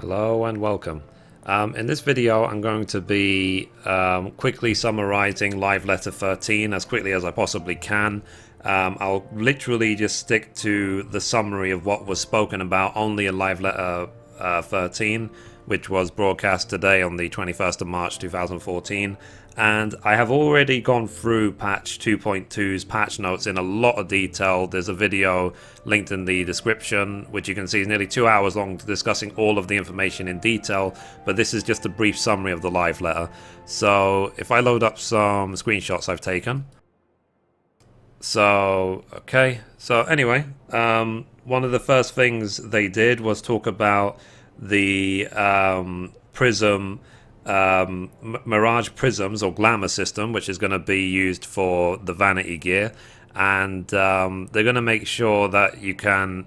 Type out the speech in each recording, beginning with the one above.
Hello and welcome. In this video I'm going to be quickly summarizing Live Letter 13 as quickly as I possibly can. I'll literally just stick to the summary of what was spoken about only in Live Letter 13, which was broadcast today on the 21st of March 2014. And I have already gone through patch 2.2's patch notes in a lot of detail. There's a video linked in the description, which you can see is nearly 2 hours long, discussing all of the information in detail. But this is just a brief summary of the live letter. So if I load up some screenshots I've taken. So, okay. So anyway, one of the first things they did was talk about the Prism Mirage prisms or Glamour system, which is going to be used for the vanity gear, and they're going to make sure that you can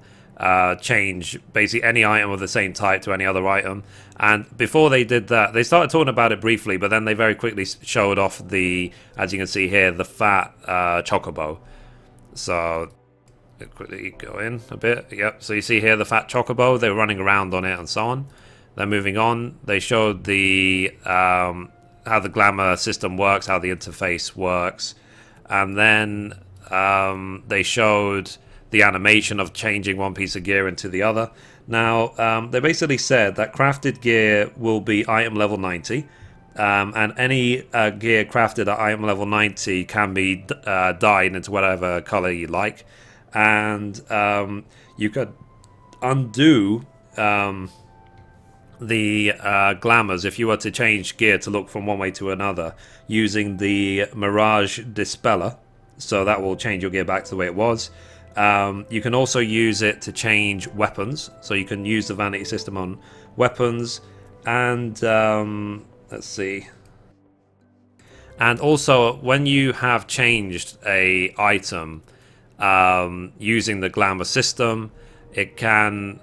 change basically any item of the same type to any other item. And before they did that, they started talking about it briefly, but then they very quickly showed off the, as you can see here, the fat Chocobo. So quickly go in a bit. Yep, so you see here the fat Chocobo, they were running around on it and so on. Then moving on, they showed the how the Glamour system works, how the interface works, and then they showed the animation of changing one piece of gear into the other. Now, they basically said that crafted gear will be item level 90, and any gear crafted at item level 90 can be dyed into whatever color you like, and you could undo the glamours if you were to change gear to look from one way to another using the Mirage Dispeller, so that will change your gear back to the way it was. You can also use it to change weapons, so you can use the vanity system on weapons, and let's see, and also when you have changed a item using the Glamour system, it can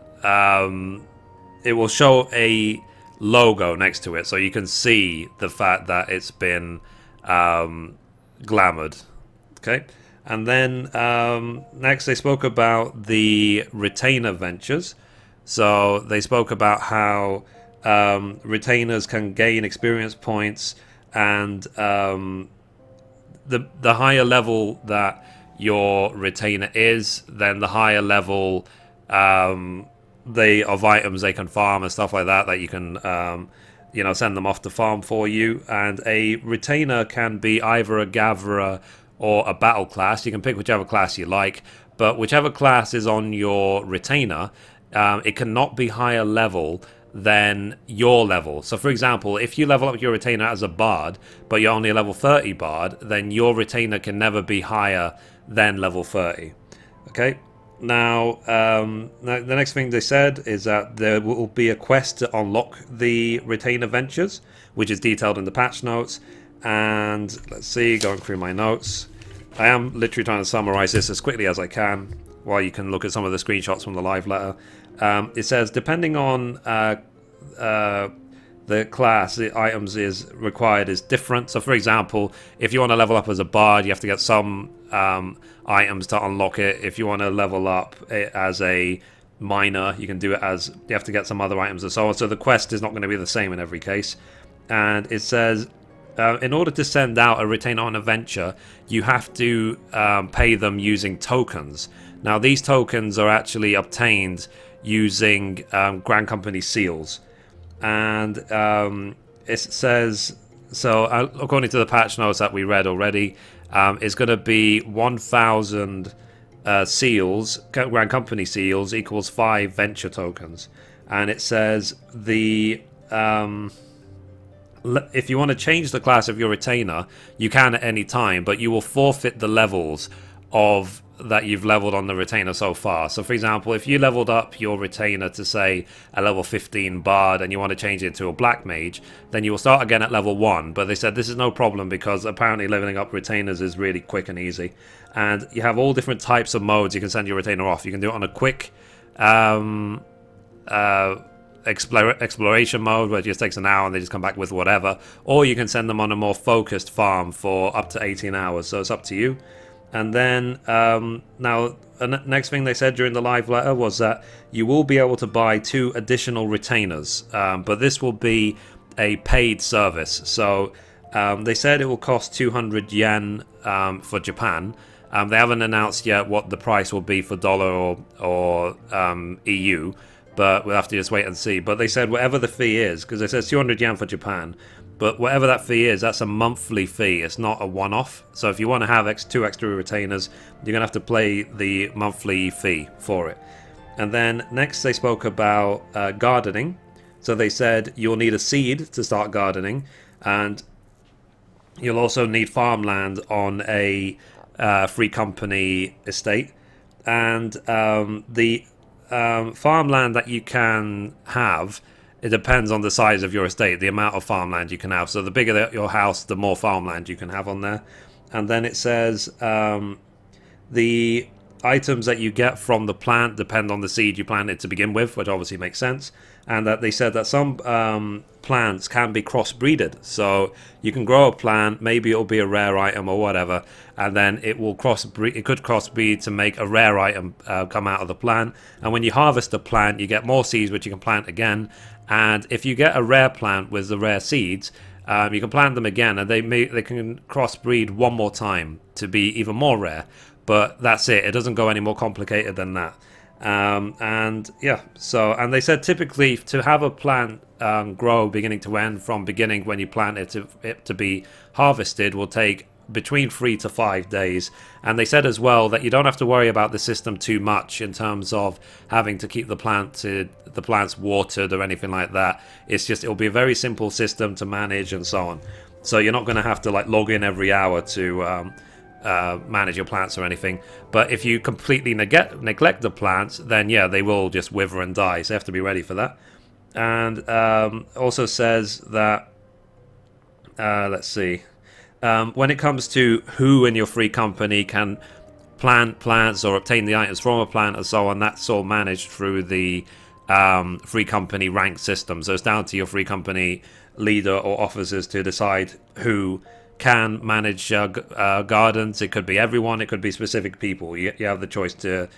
it will show a logo next to it, so you can see the fact that it's been glamoured. Okay, and then next they spoke about the retainer ventures. So they spoke about how retainers can gain experience points, and the higher level that your retainer is, then the higher level of items they can farm and stuff like that you can send them off to farm for you. And a retainer can be either a gatherer or a battle class. You can pick whichever class you like, but whichever class is on your retainer, it cannot be higher level than your level. So for example, if you level up your retainer as a bard but you're only a level 30 bard, then your retainer can never be higher than level 30. Okay, now the next thing they said is that there will be a quest to unlock the retainer ventures, which is detailed in the patch notes. And let's see, going through my notes, I am literally trying to summarize this as quickly as I can while you can look at some of the screenshots from the live letter. It says depending on the class, the items is required is different. So for example, if you want to level up as a bard, you have to get some items to unlock it. If you want to level up it as a miner, you can do it as, you have to get some other items and so on. So the quest is not going to be the same in every case. And it says in order to send out a retainer on a venture, you have to pay them using tokens. Now these tokens are actually obtained using Grand Company seals. And it says, so according to the patch notes that we read already, it's going to be 1,000 seals, Grand Company seals, equals 5 venture tokens. And it says the if you want to change the class of your retainer, you can at any time, but you will forfeit the levels of that you've leveled on the retainer so far. So for example, if you leveled up your retainer to say a level 15 bard and you want to change it to a black mage, then you will start again at level 1. But they said this is no problem because apparently leveling up retainers is really quick and easy. And you have all different types of modes you can send your retainer off. You can do it on a quick exploration mode where it just takes an hour and they just come back with whatever, or you can send them on a more focused farm for up to 18 hours. So it's up to you. And then now, next thing they said during the live letter was that you will be able to buy 2 additional retainers, but this will be a paid service. So they said it will cost 200 yen for Japan. They haven't announced yet what the price will be for dollar or EU, but we'll have to just wait and see. But they said whatever the fee is, because it says 200 yen for Japan, but whatever that fee is, that's a monthly fee. It's not a one-off. So if you want to have 2 extra retainers, you're going to have to pay the monthly fee for it. And then next they spoke about gardening. So they said you'll need a seed to start gardening, and you'll also need farmland on a free company estate. And the farmland that you can have, it depends on the size of your estate, the amount of farmland you can have. So the bigger your house, the more farmland you can have on there. And then it says the items that you get from the plant depend on the seed you planted to begin with, which obviously makes sense. And that they said that some plants can be crossbreeded. So you can grow a plant, maybe it'll be a rare item or whatever, and then it will crossbreed. It could crossbreed to make a rare item come out of the plant. And when you harvest the plant, you get more seeds, which you can plant again. And if you get a rare plant with the rare seeds, you can plant them again, and they can crossbreed one more time to be even more rare. But that's it. It doesn't go any more complicated than that. And yeah, so, and they said typically to have a plant grow beginning to end from beginning when you plant it to be harvested will take between 3 to 5 days. And they said as well that you don't have to worry about the system too much in terms of having to keep the plants watered or anything like that. It's just, it'll be a very simple system to manage and so on. So you're not going to have to like log in every hour to manage your plants or anything. But if you completely neglect the plants, then yeah, they will just wither and die, so you have to be ready for that. And also says that let's see, when it comes to who in your free company can plant plants or obtain the items from a plant and so on, that's all managed through the free company rank system. So it's down to your free company leader or officers to decide who can manage gardens. It could be everyone, it could be specific people. You have the choice to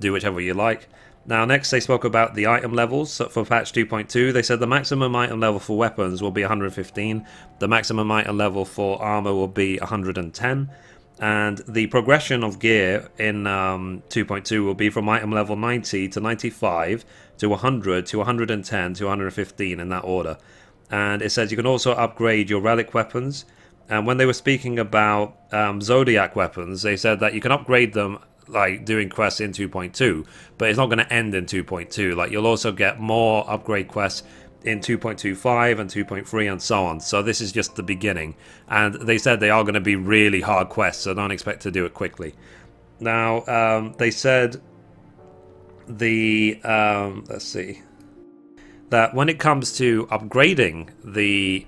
do whichever you like. Now next they spoke about the item levels. So for patch 2.2 they said the maximum item level for weapons will be 115, the maximum item level for armor will be 110, and the progression of gear in 2.2 will be from item level 90 to 95 to 100 to 110 to 115 in that order. And it says you can also upgrade your relic weapons. And when they were speaking about Zodiac Weapons, they said that you can upgrade them like doing quests in 2.2, but it's not going to end in 2.2. Like you'll also get more upgrade quests in 2.25 and 2.3 and so on. So this is just the beginning. And they said they are going to be really hard quests, so don't expect to do it quickly. Now, they said the, let's see, that when it comes to upgrading the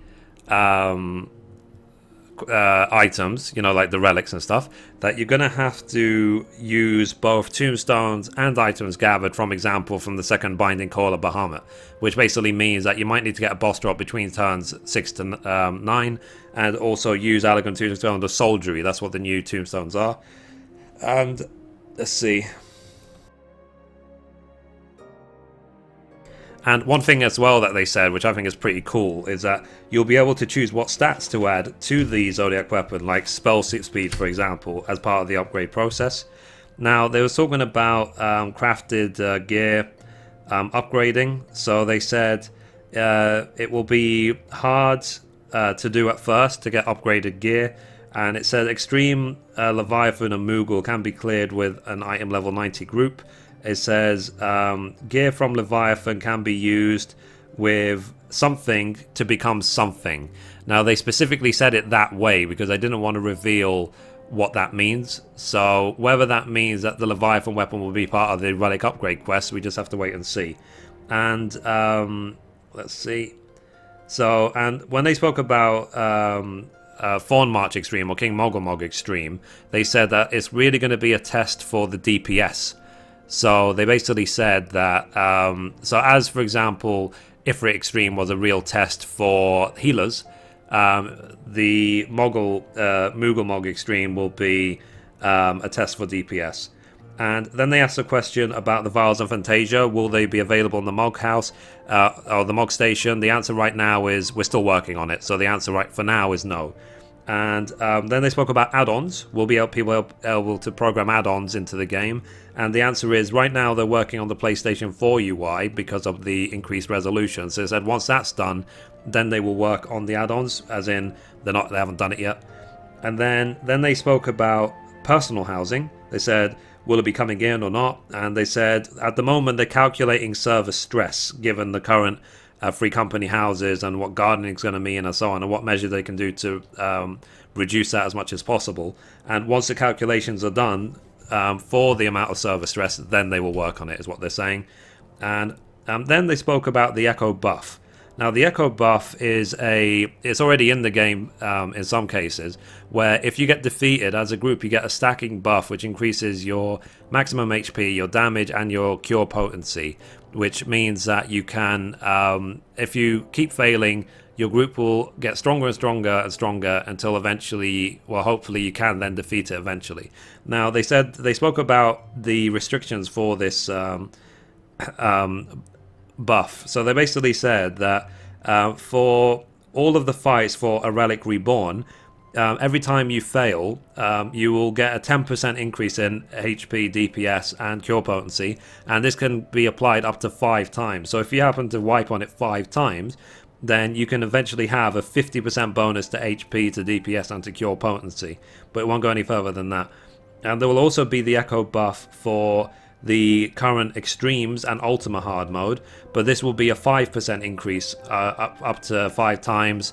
items, you know, like the relics and stuff, that you're going to have to use both tombstones and items gathered, from example, from the second binding call of Bahamut, which basically means that you might need to get a boss drop between turns 6 to 9, and also use Allagan Tomestones of Soldiery. That's what the new tombstones are. And let's see. And one thing as well that they said, which I think is pretty cool, is that you'll be able to choose what stats to add to the Zodiac weapon, like spell speed, for example, as part of the upgrade process. Now, they were talking about crafted gear upgrading. So they said it will be hard to do at first to get upgraded gear. And it said Extreme, Leviathan and Moogle can be cleared with an item level 90 group. It says gear from Leviathan can be used with something to become something. Now they specifically said it that way because they didn't want to reveal what that means. So whether that means that the Leviathan weapon will be part of the Relic Upgrade quest, we just have to wait and see. And let's see. So, and when they spoke about Fawn March Extreme or King Mogulmog Extreme, they said that it's really going to be a test for the DPS. So they basically said that, so as for example, Ifrit Extreme was a real test for healers, the Moogle Mog Extreme will be a test for DPS. And then they asked a question about the Phials of Fantasia. Will they be available in the Mog House or the Mog Station? The answer right now is we're still working on it. So the answer right for now is no. And then they spoke about add-ons. Will people able to program add-ons into the game? And the answer is right now they're working on the PlayStation 4 UI because of the increased resolution. So they said once that's done, then they will work on the add-ons, as in they haven't done it yet. And then they spoke about personal housing. They said, will it be coming in or not? And they said at the moment they're calculating server stress given the current free company houses and what gardening is going to mean and so on, and what measures they can do to reduce that as much as possible. And once the calculations are done for the amount of server stress, then they will work on it, is what they're saying. And then they spoke about the Echo buff. Now the Echo buff it's already in the game in some cases, where if you get defeated as a group, you get a stacking buff which increases your maximum HP, your damage, and your cure potency, which means that you can, if you keep failing, your group will get stronger and stronger and stronger until eventually, well, hopefully you can then defeat it eventually. Now they spoke about the restrictions for this buff. So they basically said that for all of the fights for A Relic Reborn, every time you fail, you will get a 10% increase in HP, DPS, and cure potency, and this can be applied up to 5 times. So if you happen to wipe on it 5 times, then you can eventually have a 50% bonus to HP, to DPS, and to cure potency, but it won't go any further than that. And there will also be the Echo buff for the current Extremes and Ultima Hard mode, but this will be a 5% increase up to 5 times,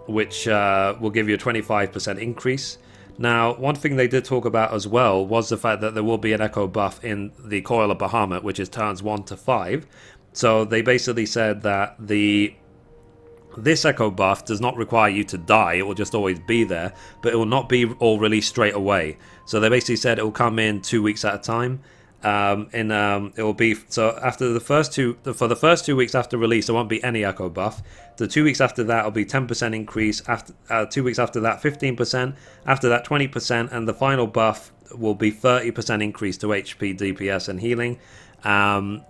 which will give you a 25% increase. Now, one thing they did talk about as well was the fact that there will be an Echo buff in the Coil of Bahamut, which is turns 1 to 5. So they basically said that this Echo buff does not require you to die, it will just always be there, but it will not be all released straight away. So they basically said it will come in 2 weeks at a time. It will be so after the first 2 weeks after release there won't be any Echo buff. The 2 weeks after that will be 10% increase, after 2 weeks after that 15%, after that 20%, and the final buff will be 30% increase to HP, DPS, and healing. But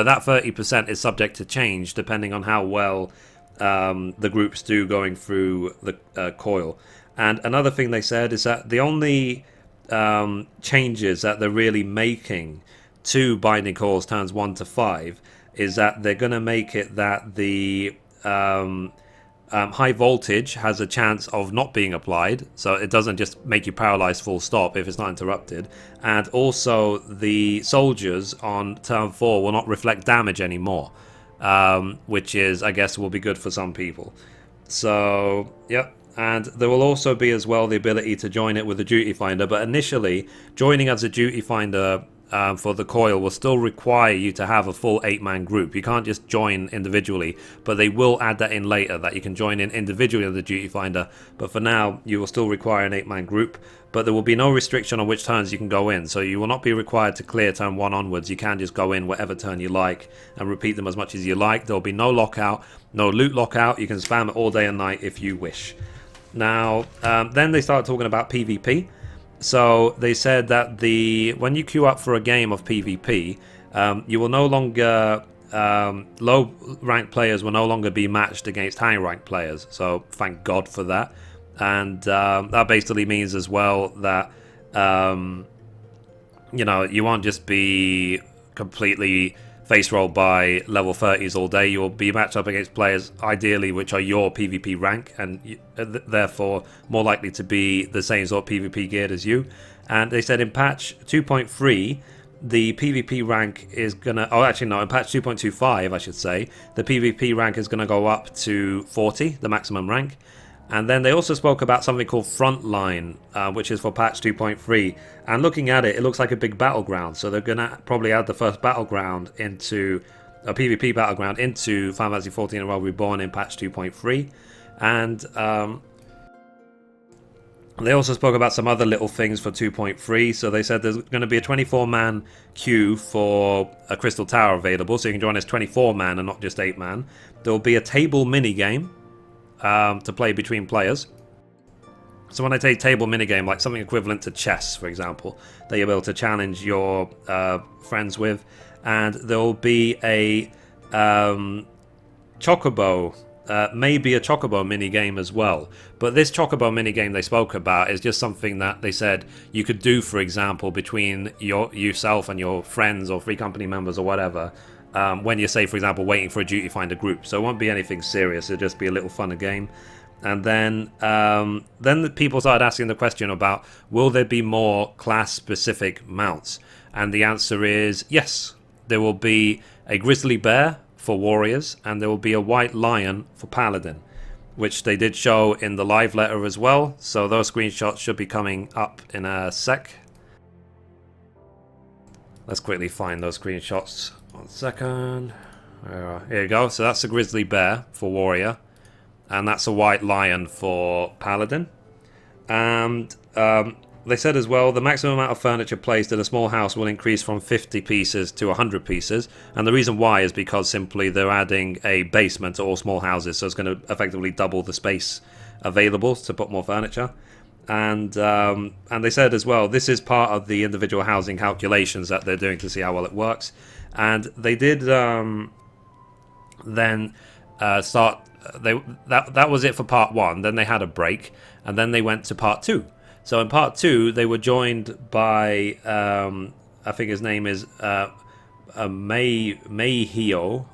that 30% is subject to change depending on how well the groups do going through the coil. And another thing they said is that the only changes that they're really making to Binding Coils turns 1 to 5 is that they're going to make it that the high voltage has a chance of not being applied, so it doesn't just make you paralyzed full stop if it's not interrupted. And also the soldiers on turn 4 will not reflect damage anymore, which is, I guess, will be good for some people. So yep. And there will also be as well the ability to join it with a duty finder, but initially joining as a duty finder for the coil will still require you to have a full 8-man group. You can't just join individually, but they will add that in later, that you can join in individually as a duty finder. But for now, you will still require an 8-man group, but there will be no restriction on which turns you can go in. So you will not be required to clear turn 1 onwards. You can just go in whatever turn you like and repeat them as much as you like. There will be no lockout, no loot lockout. You can spam it all day and night if you wish. Now, then they started talking about PvP. So they said that when you queue up for a game of PvP, you will no longer, low rank players will no longer be matched against high rank players. So thank God for that. And that basically means as well that, you won't just be completely face roll by level 30s all day. You will be matched up against players ideally which are your PvP rank, and therefore more likely to be the same sort of PvP geared as you. And they said in patch 2.3 the PvP rank is gonna, in patch 2.25 I should say, the PvP rank is gonna go up to 40, the maximum rank. And then they also spoke about something called Frontline, which is for patch 2.3. And looking at it, it looks like a big battleground. So they're going to probably add the first battleground into a PvP battleground into Final Fantasy XIV A Relic Reborn in patch 2.3. And they also spoke about some other little things for 2.3. So they said there's going to be a 24-man queue for a Crystal Tower available. So you can join as 24-man and not just 8-man. There will be a table minigame to play between players. So when I say table minigame, like something equivalent to chess, for example, that you'll be able to challenge your friends with, and there will be a Chocobo, maybe a Chocobo minigame as well. But this Chocobo minigame they spoke about is just something that they said you could do, for example, between yourself and your friends or free company members or whatever, when you're, say, for example, waiting for a duty finder group. So it won't be anything serious, it'll just be a little funner game. And then the people started asking the question about, will there be more class-specific mounts? And the answer is yes. There will be a grizzly bear for warriors, and there will be a white lion for paladin, which they did show in the live letter as well. So those screenshots should be coming up in a sec. Let's quickly find those screenshots. 1 second. Here you go. So that's a grizzly bear for warrior, and that's a white lion for paladin. And they said as well, the maximum amount of furniture placed in a small house will increase from 50 pieces to 100 pieces. And the reason why is because simply they're adding a basement to all small houses, so it's going to effectively double the space available to put more furniture. And they said as well, this is part of the individual housing calculations that they're doing to see how well it works. And they did then start. That was it for part 1. Then they had a break, and then they went to part 2. So in part 2, they were joined by I think his name is Mihiro,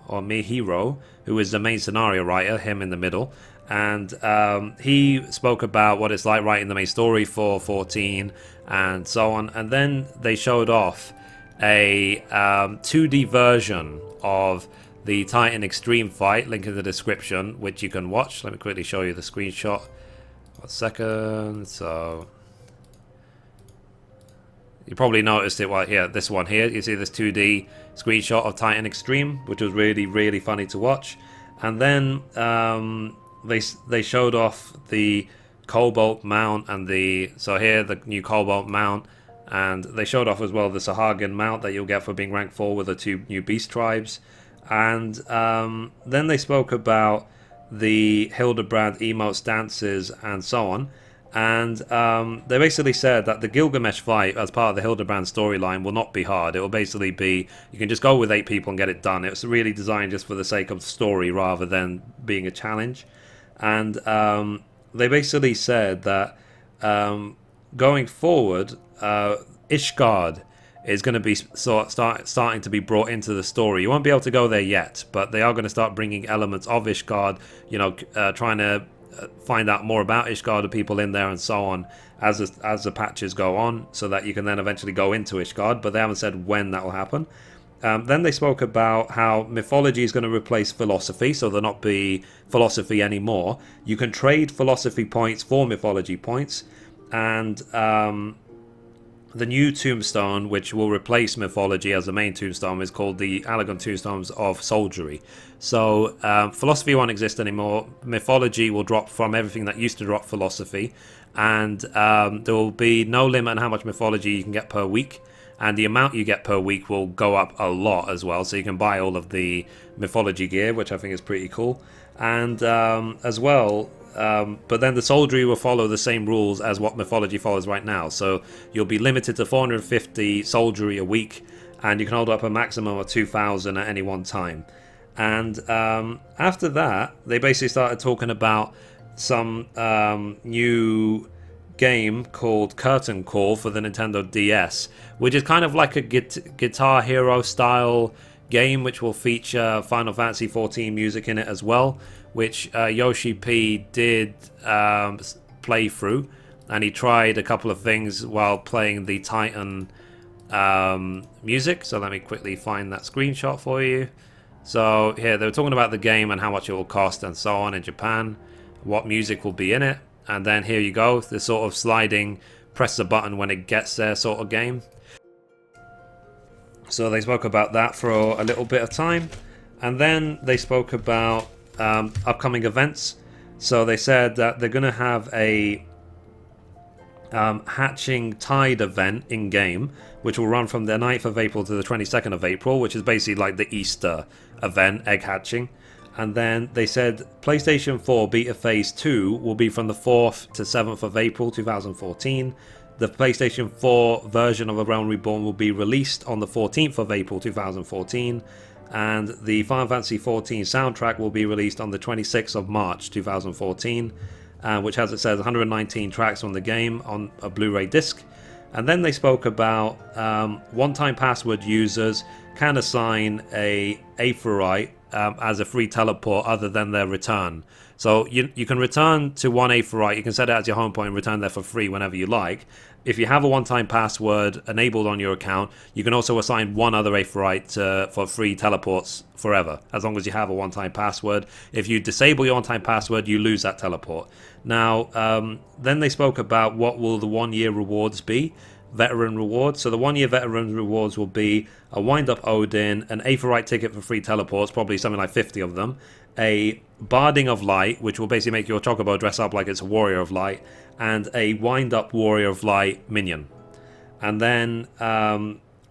who is the main scenario writer. Him in the middle, and he spoke about what it's like writing the main story for 14 and so on. And then they showed off a 2D version of the Titan Extreme fight, link in the description, which you can watch. Let me quickly show you the screenshot. 1 second. So you probably noticed it right here. This one here, you see this 2D screenshot of Titan Extreme, which was really, really funny to watch. And then they showed off the Cobalt mount and so here the new Cobalt mount, and they showed off as well the Sahagin mount that you'll get for being ranked 4 with the 2 new beast tribes. And then they spoke about the Hildebrand emote stances and so on. And they basically said that the Gilgamesh fight as part of the Hildebrand storyline will not be hard. It will basically be, you can just go with 8 people and get it done. It's really designed just for the sake of the story rather than being a challenge. And they basically said that going forward, Ishgard is going to be starting to be brought into the story. You won't be able to go there yet, but they are going to start bringing elements of Ishgard, trying to find out more about Ishgard, the people in there and so on, as the patches go on, so that you can then eventually go into Ishgard, but they haven't said when that will happen. Then they spoke about how mythology is going to replace philosophy, so there'll not be philosophy anymore. You can trade philosophy points for mythology points, and the new tombstone, which will replace mythology as the main tombstone, is called the Allagan Tomestones of Soldiery. So philosophy won't exist anymore. Mythology will drop from everything that used to drop philosophy, and there will be no limit on how much mythology you can get per week, and the amount you get per week will go up a lot as well, so you can buy all of the mythology gear, which I think is pretty cool. And as well, but then the soldiery will follow the same rules as what mythology follows right now. So you'll be limited to 450 soldiery a week, and you can hold up a maximum of 2,000 at any one time. And after that, they basically started talking about some new game called Curtain Call for the Nintendo DS, which is kind of like a Guitar Hero style game, which will feature Final Fantasy XIV music in it as well, which Yoshi P did play through, and he tried a couple of things while playing the Titan music. So let me quickly find that screenshot for you. So here they were talking about the game and how much it will cost and so on in Japan, what music will be in it, and then here you go, the sort of sliding press the button when it gets there sort of game. So they spoke about that for a little bit of time, and then they spoke about upcoming events. So they said that they're going to have a Hatching Tide event in game, which will run from the 9th of April to the 22nd of April, which is basically like the Easter event, egg hatching. And then they said PlayStation 4 Beta Phase 2 will be from the 4th to 7th of April 2014. The PlayStation 4 version of A Realm Reborn will be released on the 14th of April 2014. And the Final Fantasy XIV soundtrack will be released on the 26th of March 2014, which, as it says, 119 tracks from the game on a Blu-ray disc. And then they spoke about one-time password users can assign a Aetheryte as a free teleport other than their return. So you can return to one Aetheryte, you can set it as your home point and return there for free whenever you like. If you have a one-time password enabled on your account, you can also assign one other Aetheryte for free teleports forever, as long as you have a one-time password. If you disable your one-time password, you lose that teleport. Now, then they spoke about what will the one-year rewards be. Veteran rewards. So the one-year veteran rewards will be a wind-up Odin, an Aetheryte ticket for free teleports, probably something like 50 of them, a Barding of Light, which will basically make your Chocobo dress up like it's a Warrior of Light, and a wind-up Warrior of Light minion. And then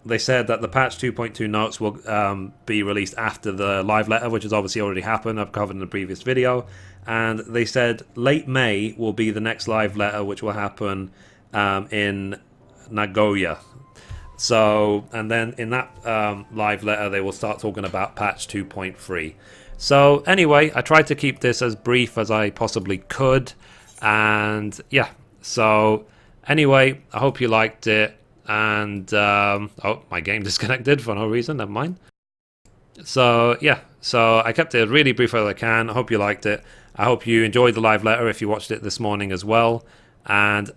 they said that the patch 2.2 notes will be released after the live letter, which has obviously already happened. I've covered in the previous video. And they said late May will be the next live letter, which will happen in Nagoya. So, and then in that live letter they will start talking about patch 2.3. So anyway, I tried to keep this as brief as I possibly could, and yeah, so anyway, I hope you liked it. And oh, my game disconnected for no reason, never mind. So yeah, so I kept it really brief as I can. I hope you liked it. I hope you enjoyed the live letter if you watched it this morning as well. And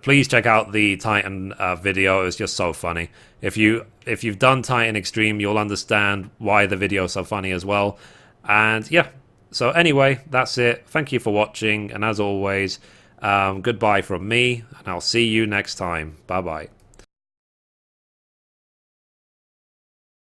please check out the Titan video. It was just so funny. If you've done Titan Extreme, you'll understand why the video is so funny as well. And yeah, so anyway, that's it. Thank you for watching, and as always, goodbye from me, and I'll see you next time. Bye bye.